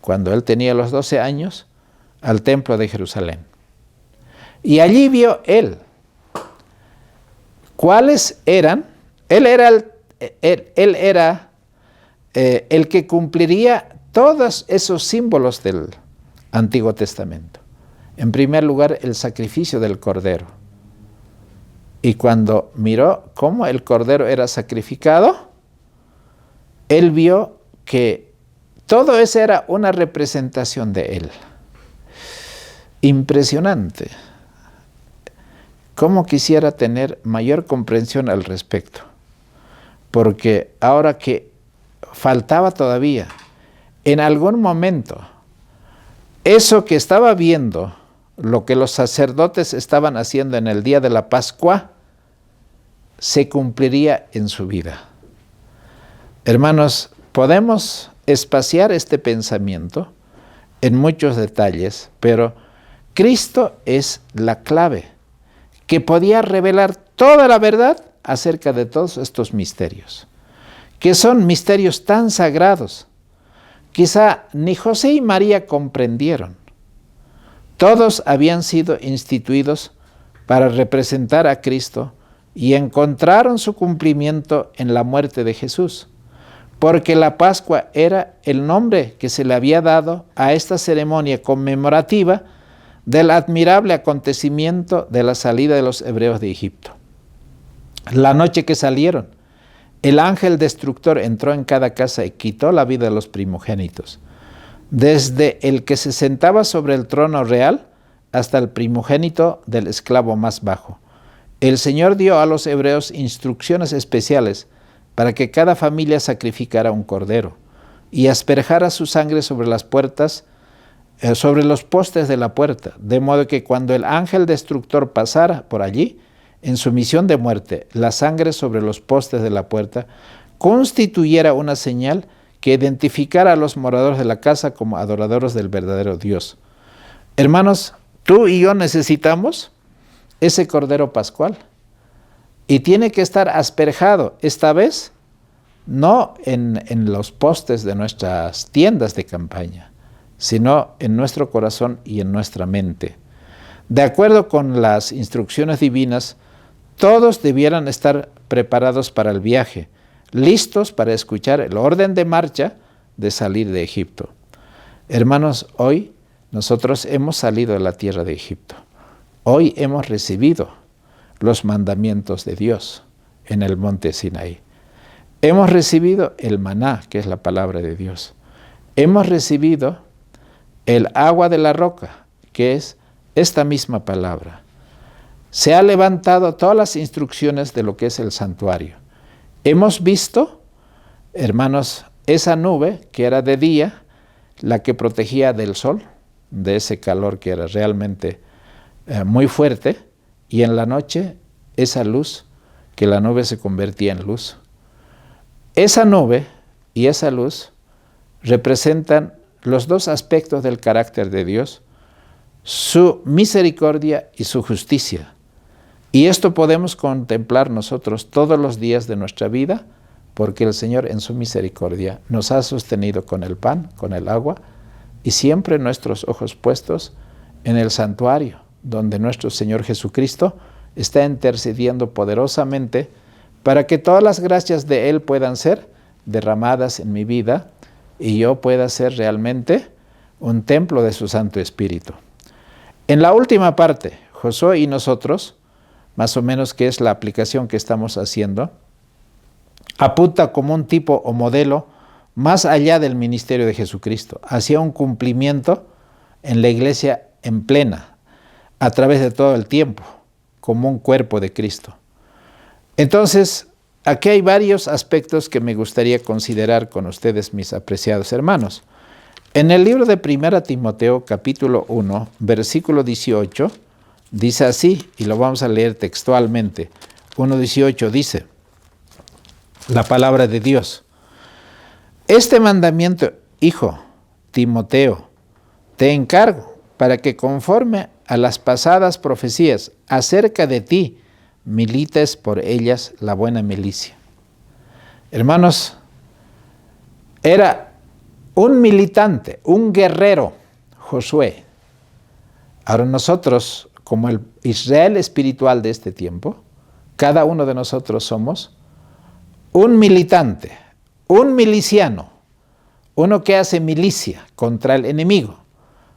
cuando él tenía los 12 años, al templo de Jerusalén. Y allí vio él cuáles eran. Él era el que cumpliría todos esos símbolos del Antiguo Testamento. En primer lugar, el sacrificio del Cordero. Y cuando miró cómo el Cordero era sacrificado, él vio que todo eso era una representación de él. Impresionante. Cómo quisiera tener mayor comprensión al respecto. Porque ahora que faltaba todavía, en algún momento, eso que estaba viendo, lo que los sacerdotes estaban haciendo en el día de la Pascua, se cumpliría en su vida. Hermanos, podemos espaciar este pensamiento en muchos detalles, pero Cristo es la clave que podía revelar toda la verdad acerca de todos estos misterios, que son misterios tan sagrados. Quizá ni José y María comprendieron. Todos habían sido instituidos para representar a Cristo y encontraron su cumplimiento en la muerte de Jesús, porque la Pascua era el nombre que se le había dado a esta ceremonia conmemorativa del admirable acontecimiento de la salida de los hebreos de Egipto. La noche que salieron, el ángel destructor entró en cada casa y quitó la vida de los primogénitos, desde el que se sentaba sobre el trono real hasta el primogénito del esclavo más bajo. El Señor dio a los hebreos instrucciones especiales para que cada familia sacrificara un cordero y asperjara su sangre sobre las puertas, sobre los postes de la puerta, de modo que cuando el ángel destructor pasara por allí, en su misión de muerte, la sangre sobre los postes de la puerta constituyera una señal que identificara a los moradores de la casa como adoradores del verdadero Dios. Hermanos, tú y yo necesitamos ese cordero pascual y tiene que estar asperjado, esta vez no en los postes de nuestras tiendas de campaña, sino en nuestro corazón y en nuestra mente. De acuerdo con las instrucciones divinas, todos debieran estar preparados para el viaje, listos para escuchar el orden de marcha de salir de Egipto. Hermanos, hoy nosotros hemos salido de la tierra de Egipto. Hoy hemos recibido los mandamientos de Dios en el monte Sinaí. Hemos recibido el maná, que es la palabra de Dios. Hemos recibido el agua de la roca, que es esta misma palabra. Se han levantado todas las instrucciones de lo que es el santuario. Hemos visto, hermanos, esa nube que era de día, la que protegía del sol, de ese calor que era realmente muy fuerte, y en la noche esa luz, que la nube se convertía en luz. Esa nube y esa luz representan los dos aspectos del carácter de Dios, su misericordia y su justicia. Y esto podemos contemplar nosotros todos los días de nuestra vida, porque el Señor en su misericordia nos ha sostenido con el pan, con el agua, y siempre nuestros ojos puestos en el santuario, donde nuestro Señor Jesucristo está intercediendo poderosamente para que todas las gracias de Él puedan ser derramadas en mi vida y yo pueda ser realmente un templo de su Santo Espíritu. En la última parte, Josué y nosotros, más o menos que es la aplicación que estamos haciendo, apunta como un tipo o modelo más allá del ministerio de Jesucristo, hacia un cumplimiento en la iglesia en plena, a través de todo el tiempo, como un cuerpo de Cristo. Entonces, aquí hay varios aspectos que me gustaría considerar con ustedes, mis apreciados hermanos. En el libro de 1 Timoteo, capítulo 1, versículo 18, dice así, y lo vamos a leer textualmente. 1:18 dice, la palabra de Dios: este mandamiento, hijo Timoteo, te encargo para que conforme a las pasadas profecías acerca de ti, milites por ellas la buena milicia. Hermanos, era un militante, un guerrero, Josué. Ahora nosotros, como el Israel espiritual de este tiempo, cada uno de nosotros somos un militante, un miliciano, uno que hace milicia contra el enemigo.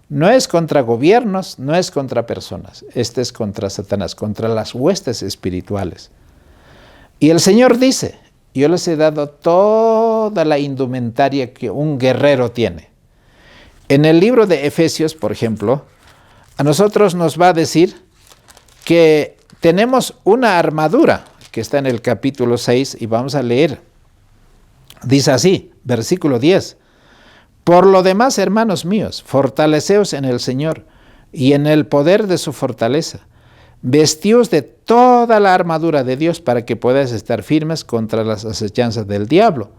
No es contra gobiernos, no es contra personas, este es contra Satanás, contra las huestes espirituales. Y el Señor dice, yo les he dado toda la indumentaria que un guerrero tiene. En el libro de Efesios, por ejemplo, a nosotros nos va a decir que tenemos una armadura, que está en el capítulo 6, y vamos a leer. Dice así, versículo 10. Por lo demás, hermanos míos, fortaleceos en el Señor y en el poder de su fortaleza. Vestíos de toda la armadura de Dios para que podáis estar firmes contra las asechanzas del diablo.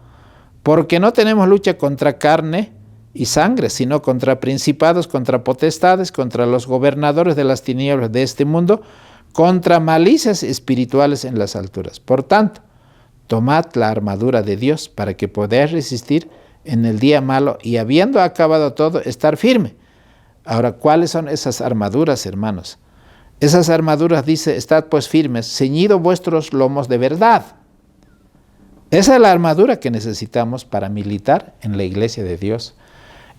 Porque no tenemos lucha contra carne y sangre, sino contra principados, contra potestades, contra los gobernadores de las tinieblas de este mundo, contra malicias espirituales en las alturas. Por tanto, tomad la armadura de Dios para que podáis resistir en el día malo y habiendo acabado todo, estar firme. Ahora, ¿cuáles son esas armaduras, hermanos? Esas armaduras dice, estad pues firmes, ceñido vuestros lomos de verdad. Esa es la armadura que necesitamos para militar en la iglesia de Dios,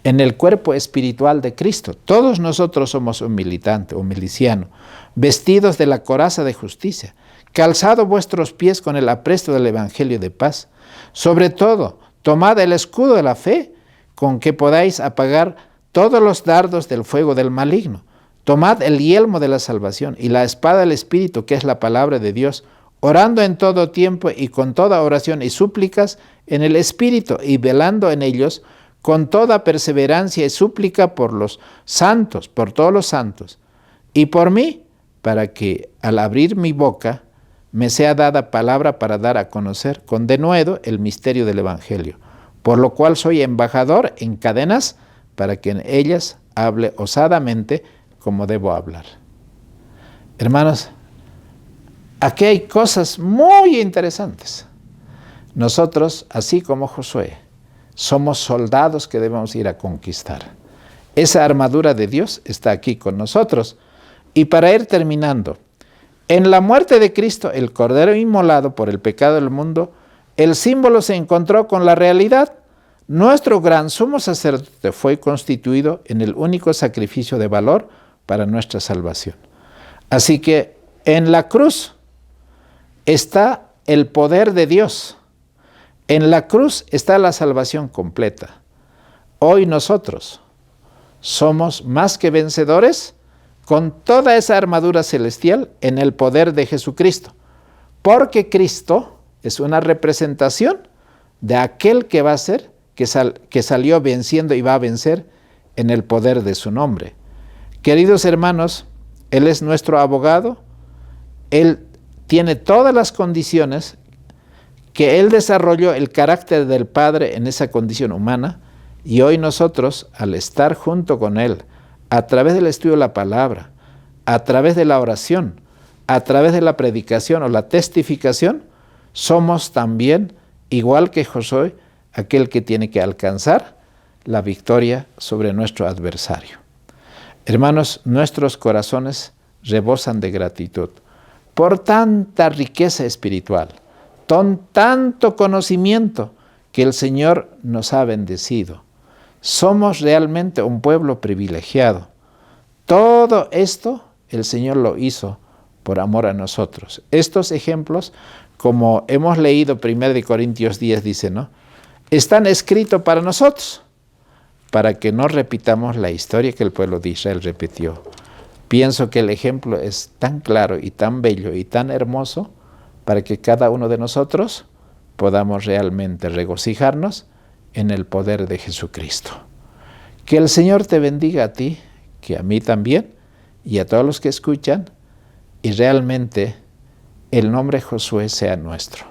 en el cuerpo espiritual de Cristo. Todos nosotros somos un militante, un miliciano, vestidos de la coraza de justicia, calzado vuestros pies con el apresto del evangelio de paz. Sobre todo, tomad el escudo de la fe, con que podáis apagar todos los dardos del fuego del maligno. Tomad el yelmo de la salvación y la espada del Espíritu, que es la palabra de Dios, orando en todo tiempo y con toda oración y súplicas en el Espíritu, y velando en ellos con toda perseverancia y súplica por los santos, por todos los santos, y por mí, para que al abrir mi boca me sea dada palabra para dar a conocer con denuedo el misterio del Evangelio, por lo cual soy embajador en cadenas, para que en ellas hable osadamente como debo hablar. Hermanos, aquí hay cosas muy interesantes. Nosotros, así como Josué, somos soldados que debemos ir a conquistar. Esa armadura de Dios está aquí con nosotros. Y para ir terminando, en la muerte de Cristo, el Cordero inmolado por el pecado del mundo, el símbolo se encontró con la realidad. Nuestro gran sumo sacerdote fue constituido en el único sacrificio de valor para nuestra salvación. Así que en la cruz está el poder de Dios. En la cruz está la salvación completa. Hoy nosotros somos más que vencedores con toda esa armadura celestial en el poder de Jesucristo, porque Cristo es una representación de aquel que va a ser, que salió venciendo y va a vencer en el poder de su nombre. Queridos hermanos, Él es nuestro abogado, Él tiene todas las condiciones que Él desarrolló el carácter del Padre en esa condición humana, y hoy nosotros, al estar junto con Él, a través del estudio de la palabra, a través de la oración, a través de la predicación o la testificación, somos también, igual que Josué, aquel que tiene que alcanzar la victoria sobre nuestro adversario. Hermanos, nuestros corazones rebosan de gratitud por tanta riqueza espiritual, tanto conocimiento que el Señor nos ha bendecido. Somos realmente un pueblo privilegiado. Todo esto el Señor lo hizo por amor a nosotros. Estos ejemplos, como hemos leído 1 Corintios 10, dice, ¿no?, están escritos para nosotros, para que no repitamos la historia que el pueblo de Israel repitió. Pienso que el ejemplo es tan claro y tan bello y tan hermoso para que cada uno de nosotros podamos realmente regocijarnos en el poder de Jesucristo. Que el Señor te bendiga a ti, que a mí también, y a todos los que escuchan, y realmente el nombre Josué sea nuestro,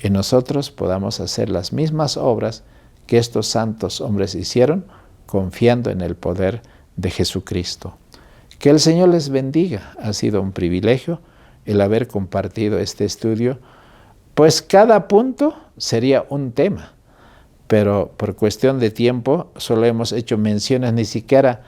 y nosotros podamos hacer las mismas obras que estos santos hombres hicieron, confiando en el poder de Jesucristo. Que el Señor les bendiga. Ha sido un privilegio el haber compartido este estudio, pues cada punto sería un tema, pero por cuestión de tiempo solo hemos hecho menciones, ni siquiera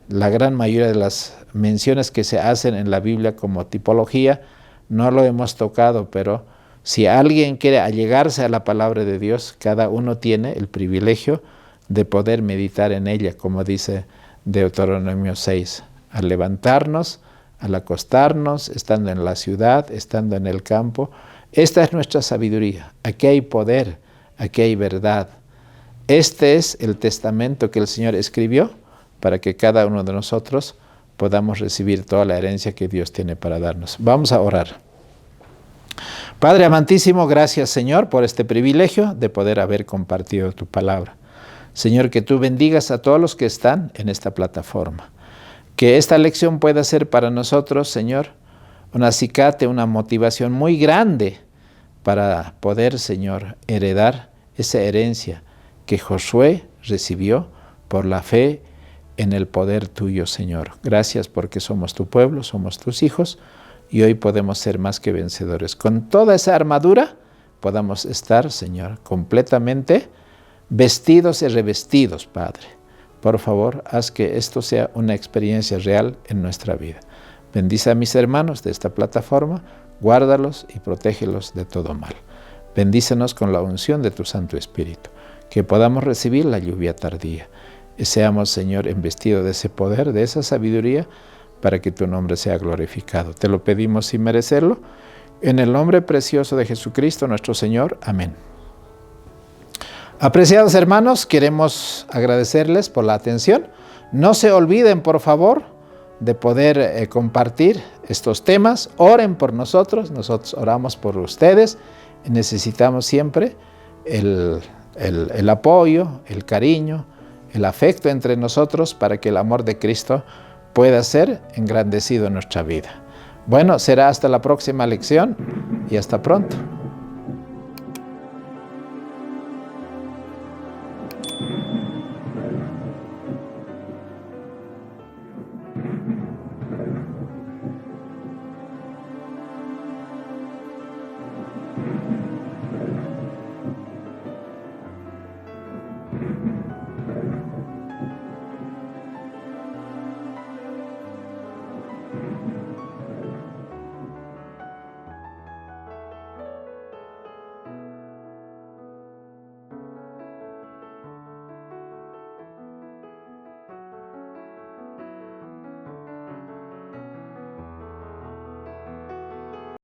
la gran mayoría de las menciones que se hacen en la Biblia como tipología no lo hemos tocado, pero si alguien quiere allegarse a la palabra de Dios, cada uno tiene el privilegio de poder meditar en ella, como dice Deuteronomio 6, al levantarnos, al acostarnos, estando en la ciudad, estando en el campo. Esta es nuestra sabiduría. Aquí hay poder, aquí hay verdad. Este es el testamento que el Señor escribió para que cada uno de nosotros podamos recibir toda la herencia que Dios tiene para darnos. Vamos a orar. Padre amantísimo, gracias Señor por este privilegio de poder haber compartido tu palabra. Señor, que tú bendigas a todos los que están en esta plataforma. Que esta lección pueda ser para nosotros, Señor, un acicate, una motivación muy grande para poder, Señor, heredar esa herencia que Josué recibió por la fe en el poder tuyo, Señor. Gracias porque somos tu pueblo, somos tus hijos, y hoy podemos ser más que vencedores. Con toda esa armadura podamos estar, Señor, completamente vestidos y revestidos, Padre. Por favor, haz que esto sea una experiencia real en nuestra vida. Bendice a mis hermanos de esta plataforma, guárdalos y protégelos de todo mal. Bendícenos con la unción de tu Santo Espíritu, que podamos recibir la lluvia tardía. Y seamos, Señor, investidos de ese poder, de esa sabiduría, para que tu nombre sea glorificado. Te lo pedimos sin merecerlo, en el nombre precioso de Jesucristo nuestro Señor. Amén. Apreciados hermanos, queremos agradecerles por la atención. No se olviden, por favor, de poder compartir estos temas. Oren por nosotros oramos por ustedes. Necesitamos siempre el apoyo, el cariño, el afecto entre nosotros para que el amor de Cristo pueda ser engrandecido en nuestra vida. Bueno, será hasta la próxima lección y hasta pronto.